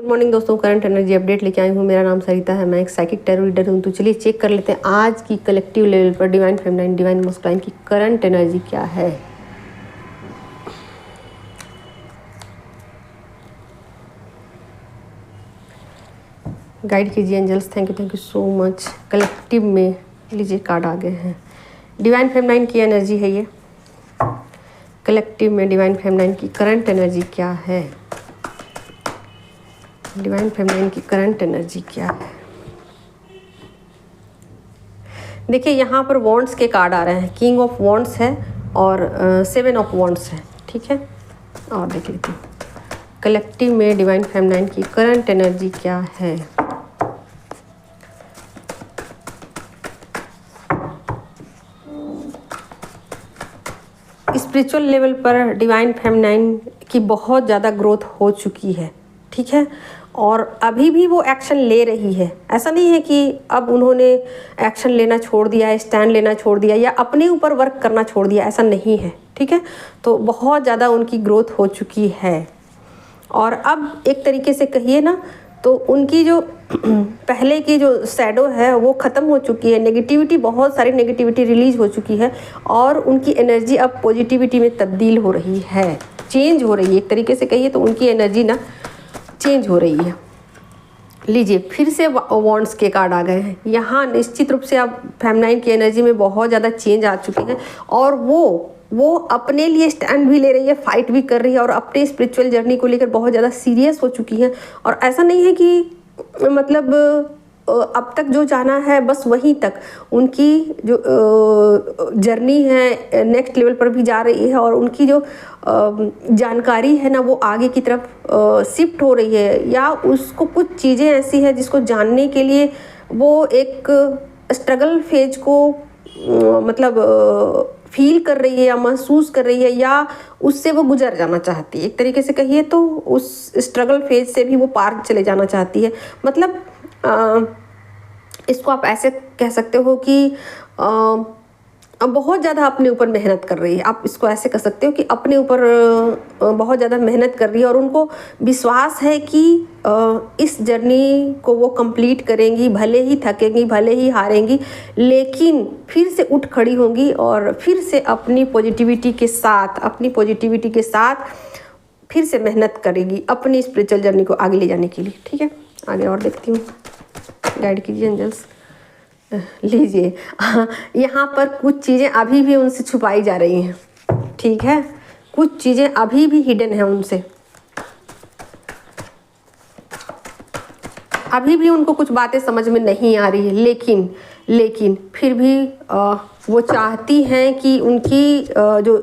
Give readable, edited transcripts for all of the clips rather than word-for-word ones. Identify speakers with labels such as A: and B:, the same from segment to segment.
A: Good morning दोस्तों, current energy update लेके आई हूँ। मेरा नाम सरिता है, मैं एक साइकिक टैरो रीडर हूँ। तो चलिए चेक कर लेते हैं आज की कलेक्टिव लेवल पर डिवाइन फेमिनाइन डिवाइन मस्कुलाइन की करंट एनर्जी क्या है। गाइड कीजिए angels, thank you so much. Collective में लीजिए कार्ड आ गए हैं। डिवाइन फेमिनाइन की एनर्जी है ये। कलेक्टिव में डिवाइन फेमिनाइन की करंट एनर्जी क्या है। डिवाइन फेमिनाइन की करंट एनर्जी क्या है। देखिए यहाँ पर वॉन्ड्स के कार्ड आ रहे हैं। किंग ऑफ वॉन्ड्स है और 7 ऑफ वॉन्ड्स है। ठीक है, और देख लेते हैं कलेक्टिव में डिवाइन फेमिनाइन की करंट एनर्जी क्या है। स्पिरिचुअल लेवल पर डिवाइन फेमिनाइन की बहुत ज़्यादा ग्रोथ हो चुकी है। ठीक है, और अभी भी वो एक्शन ले रही है। ऐसा नहीं है कि अब उन्होंने एक्शन लेना छोड़ दिया है, स्टैंड लेना छोड़ दिया या अपने ऊपर वर्क करना छोड़ दिया, ऐसा नहीं है। ठीक है, तो बहुत ज़्यादा उनकी ग्रोथ हो चुकी है। और अब एक तरीके से कहिए ना तो उनकी जो पहले की जो शैडो है वो ख़त्म हो चुकी है। नेगेटिविटी, बहुत सारी नेगेटिविटी रिलीज हो चुकी है और उनकी एनर्जी अब पॉजिटिविटी में तब्दील हो रही है, चेंज हो रही है। एक तरीके से कहिए तो उनकी एनर्जी ना चेंज हो रही है। लीजिए फिर से वॉन्ड्स के कार्ड आ गए हैं। यहाँ निश्चित रूप से अब फेमिनाइन की एनर्जी में बहुत ज़्यादा चेंज आ चुके हैं और वो अपने लिए स्टैंड भी ले रही है, फाइट भी कर रही है और अपने स्पिरिचुअल जर्नी को लेकर बहुत ज़्यादा सीरियस हो चुकी है। और ऐसा नहीं है कि मतलब अब तक जो जाना है बस वहीं तक, उनकी जो जर्नी है नेक्स्ट लेवल पर भी जा रही है और उनकी जो जानकारी है ना वो आगे की तरफ शिफ्ट हो रही है। या उसको कुछ चीज़ें ऐसी हैं जिसको जानने के लिए वो एक स्ट्रगल फेज को मतलब फील कर रही है या महसूस कर रही है या उससे वो गुजर जाना चाहती है। एक तरीके से कहिए तो उस स्ट्रगल फेज से भी वो पार चले जाना चाहती है। मतलब इसको आप ऐसे कह सकते हो कि बहुत ज़्यादा अपने ऊपर मेहनत कर रही है। आप इसको ऐसे कह सकते हो कि अपने ऊपर बहुत ज़्यादा मेहनत कर रही है और उनको विश्वास है कि इस जर्नी को वो कंप्लीट करेंगी। भले ही थकेंगी, भले ही हारेंगी, लेकिन फिर से उठ खड़ी होंगी और फिर से अपनी पॉजिटिविटी के साथ फिर से मेहनत करेगी अपनी स्पिरिचुअल जर्नी को आगे ले जाने के लिए। ठीक है, आगे और देखती हूँ। गाइड कीजिए एंजल्स। लीजिए यहाँ पर कुछ चीज़ें अभी भी उनसे छुपाई जा रही हैं। ठीक है, कुछ चीज़ें अभी भी हिडन हैं उनसे। अभी भी उनको कुछ बातें समझ में नहीं आ रही है, लेकिन फिर भी वो चाहती हैं कि उनकी जो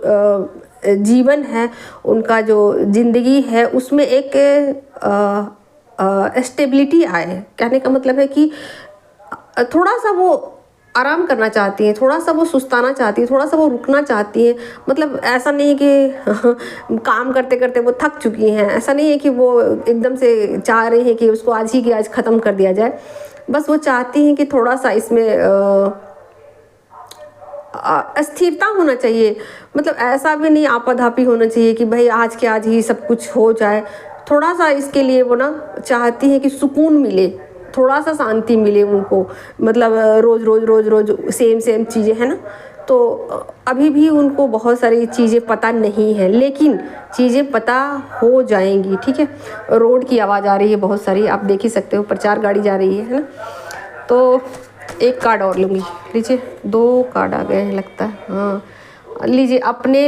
A: जीवन है, उनका जो ज़िंदगी है उसमें एक स्टेबिलिटी आए। कहने का मतलब है कि थोड़ा सा वो आराम करना चाहती हैं, थोड़ा सा वो सुस्ताना चाहती हैं, थोड़ा सा वो रुकना चाहती हैं। मतलब ऐसा नहीं है कि काम करते करते वो थक चुकी हैं, ऐसा नहीं है कि वो एकदम से चाह रही हैं कि उसको आज ही के आज ख़त्म कर दिया जाए। बस वो चाहती हैं कि थोड़ा सा इसमें स्थिरता होना चाहिए। मतलब ऐसा भी नहीं आपाधापी होना चाहिए कि भाई आज के आज ही सब कुछ हो जाए। थोड़ा सा इसके लिए वो ना चाहती हैं कि सुकून मिले, थोड़ा सा शांति मिले उनको। मतलब रोज सेम चीज़ें है ना, तो अभी भी उनको बहुत सारी चीज़ें पता नहीं है, लेकिन चीज़ें पता हो जाएंगी। ठीक है, रोड की आवाज़ आ रही है बहुत सारी, आप देख ही सकते हो, प्रचार गाड़ी जा रही है ना। तो एक कार्ड और लूँगी। लीजिए 2 कार्ड आ गए हैं लगता है। हाँ लीजिए, अपने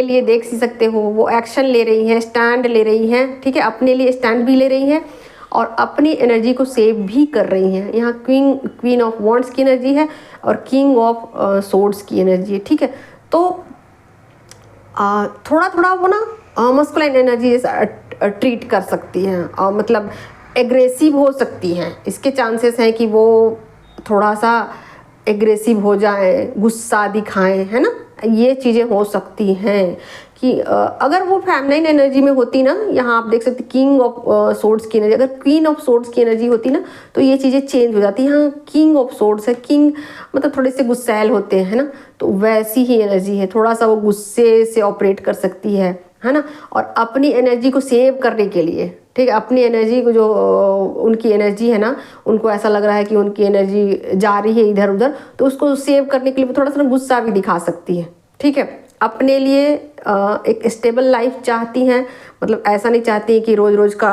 A: लिए देख ही सकते हो, वो एक्शन ले रही हैं, स्टैंड ले रही हैं। ठीक है, अपने लिए स्टैंड भी ले रही हैं और अपनी एनर्जी को सेव भी कर रही हैं। यहाँ क्वीन ऑफ वॉन्ड्स की एनर्जी है और किंग ऑफ सोर्ड्स की एनर्जी है। ठीक है, तो थोड़ा वो ना मस्कुलाइन एनर्जी ट्रीट कर सकती हैं और मतलब एग्रेसिव हो सकती हैं। इसके चांसेस हैं कि वो थोड़ा सा एग्रेसिव हो जाए, गुस्सा दिखाएं, है ना। ये चीज़ें हो सकती हैं कि अगर वो फेमिनाइन एनर्जी में होती ना, यहाँ आप देख सकते किंग ऑफ सोर्ड्स की एनर्जी, अगर क्वीन ऑफ सोर्ड्स की एनर्जी होती ना तो ये चीज़ें चेंज हो जाती। यहाँ किंग ऑफ सोर्ड्स है, किंग मतलब थोड़े से गुस्सैल होते हैं, है ना, तो वैसी ही एनर्जी है। थोड़ा सा वो गुस्से से ऑपरेट कर सकती है ना, और अपनी एनर्जी को सेव करने के लिए ठीक है। अपनी एनर्जी को जो उनकी एनर्जी है ना, उनको ऐसा लग रहा है कि उनकी एनर्जी जा रही है इधर उधर, तो उसको सेव करने के लिए वो थोड़ा सा गुस्सा भी दिखा सकती है। ठीक है। अपने लिए एक स्टेबल लाइफ चाहती हैं, मतलब ऐसा नहीं चाहती कि रोज़ रोज़ का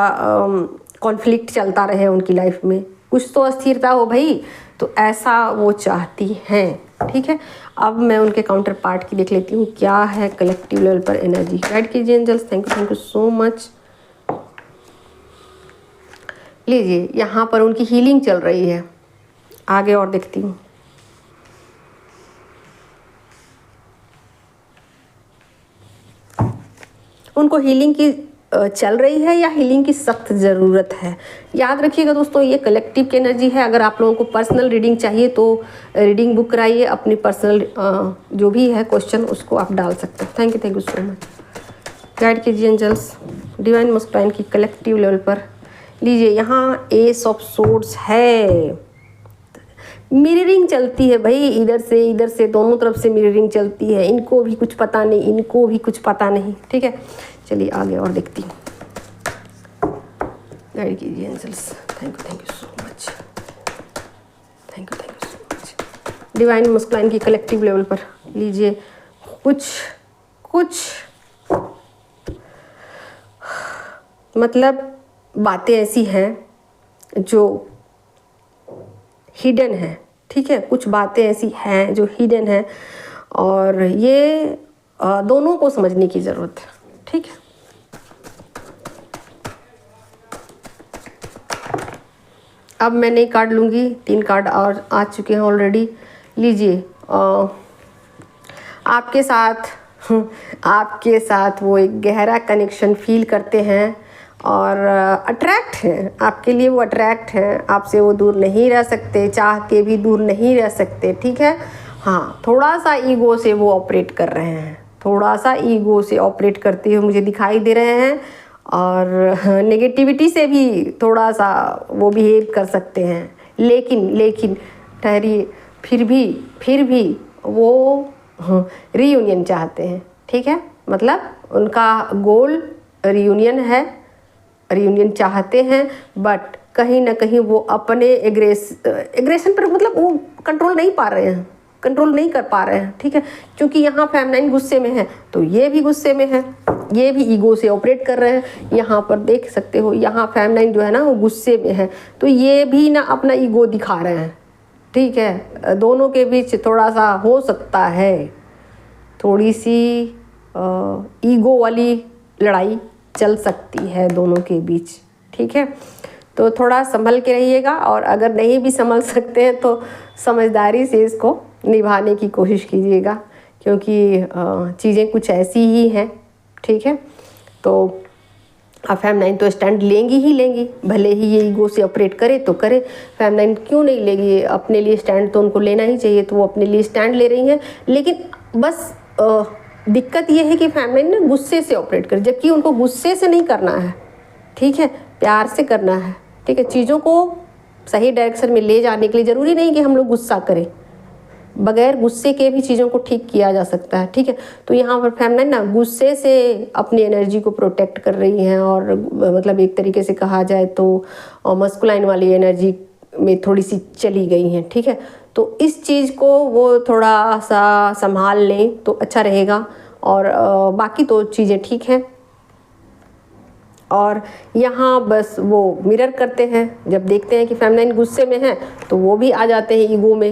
A: कॉन्फ्लिक्ट चलता रहे उनकी लाइफ में, कुछ तो अस्थिरता हो भाई, तो ऐसा वो चाहती हैं। ठीक है। अब मैं उनके काउंटर पार्ट की देख लेती हूँ क्या है कलेक्टिव लेवल पर एनर्जी। गाइड कीजिए angels. Thank you so much. लीजिए, यहाँ पर उनकी हीलिंग चल रही है। आगे और देखती हूँ। उनको हीलिंग की चल रही है या हीलिंग की सख्त ज़रूरत है। याद रखिएगा दोस्तों, ये कलेक्टिव की एनर्जी है। अगर आप लोगों को पर्सनल रीडिंग चाहिए तो रीडिंग बुक कराइए। अपनी पर्सनल जो भी है क्वेश्चन उसको आप डाल सकते हैं। Thank you so much. Guide कीजिए एंजल्स डिवाइन मस्कुलाइन की कलेक्टिव लेवल पर। लीजिए, यहाँ एस ऑफ सोर्ड्स है। मिररिंग चलती है भाई, इधर से दोनों तरफ से मिररिंग चलती है। इनको भी कुछ पता नहीं, इनको भी कुछ पता नहीं। ठीक है, चलिए आगे और देखती हूँ। गाइड कीजिए angels. Thank you so much. Thank you so much. Divine masculine की कलेक्टिव लेवल पर लीजिए, कुछ मतलब बातें ऐसी हैं जो हिडन है। ठीक है, कुछ बातें ऐसी हैं जो हिडन है और ये दोनों को समझने की ज़रूरत है। ठीक है। अब मैं नई कार्ड लूँगी। 3 कार्ड और आ चुके हैं ऑलरेडी। लीजिए, आपके साथ वो एक गहरा कनेक्शन फील करते हैं और अट्रैक्ट हैं आपके लिए। वो अट्रैक्ट हैं आपसे, वो दूर नहीं रह सकते, चाह के भी दूर नहीं रह सकते। ठीक है। हाँ, थोड़ा सा ईगो से वो ऑपरेट कर रहे हैं, थोड़ा सा ईगो से ऑपरेट करते हुए मुझे दिखाई दे रहे हैं और नेगेटिविटी से भी थोड़ा सा वो बिहेव कर सकते हैं। लेकिन ठहरिए, फिर भी वो रीयूनियन चाहते हैं। ठीक है, मतलब उनका गोल रीयूनियन है, रीयूनियन चाहते हैं, बट कहीं ना कहीं वो अपने एग्रेशन पर मतलब वो कंट्रोल नहीं कर पा रहे हैं। ठीक है, क्योंकि यहाँ फेमिनाइन गुस्से में है तो ये भी गुस्से में है, ये भी ईगो से ऑपरेट कर रहे हैं। यहाँ पर देख सकते हो, यहाँ फेमिनाइन जो है ना वो गुस्से में है तो ये भी ना अपना ईगो दिखा रहे हैं। ठीक है, दोनों के बीच थोड़ा सा हो सकता है, थोड़ी सी ईगो वाली लड़ाई चल सकती है दोनों के बीच। ठीक है, तो थोड़ा संभल के रहिएगा और अगर नहीं भी संभल सकते हैं तो समझदारी से इसको निभाने की कोशिश कीजिएगा, क्योंकि चीज़ें कुछ ऐसी ही हैं। ठीक है, तो फेमिनाइन तो स्टैंड लेंगी, भले ही ये ईगो से ऑपरेट करे तो करे। फेमिनाइन क्यों नहीं लेगी, अपने लिए स्टैंड तो उनको लेना ही चाहिए, तो वो अपने लिए स्टैंड ले रही हैं। लेकिन बस दिक्कत ये है कि फेमिनाइन ना गुस्से से ऑपरेट करे, जबकि उनको गुस्से से नहीं करना है। ठीक है, प्यार से करना है। ठीक है, चीज़ों को सही डायरेक्शन में ले जाने के लिए ज़रूरी नहीं कि हम लोग गुस्सा करें, बगैर गुस्से के भी चीज़ों को ठीक किया जा सकता है। ठीक है, तो यहाँ पर फेमिनाइन ना गुस्से से अपनी एनर्जी को प्रोटेक्ट कर रही हैं और मतलब एक तरीके से कहा जाए तो मस्कुलाइन वाली एनर्जी में थोड़ी सी चली गई हैं। ठीक है, तो इस चीज़ को वो थोड़ा सा संभाल लें तो अच्छा रहेगा और बाकी तो चीज़ें ठीक हैं। और यहाँ बस वो मिरर करते हैं, जब देखते हैं कि फेमिनाइन गुस्से में है तो वो भी आ जाते हैं ईगो में,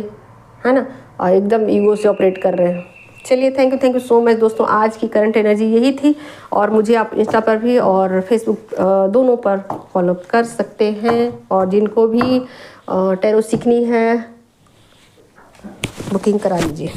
A: है ना, और एकदम ईगो से ऑपरेट कर रहे हैं। चलिए, थैंक यू सो मच दोस्तों। आज की करंट एनर्जी यही थी और मुझे आप इंस्टा पर भी और फेसबुक दोनों पर फॉलो कर सकते हैं। और जिनको भी टैरो सीखनी है बुकिंग करा लीजिए।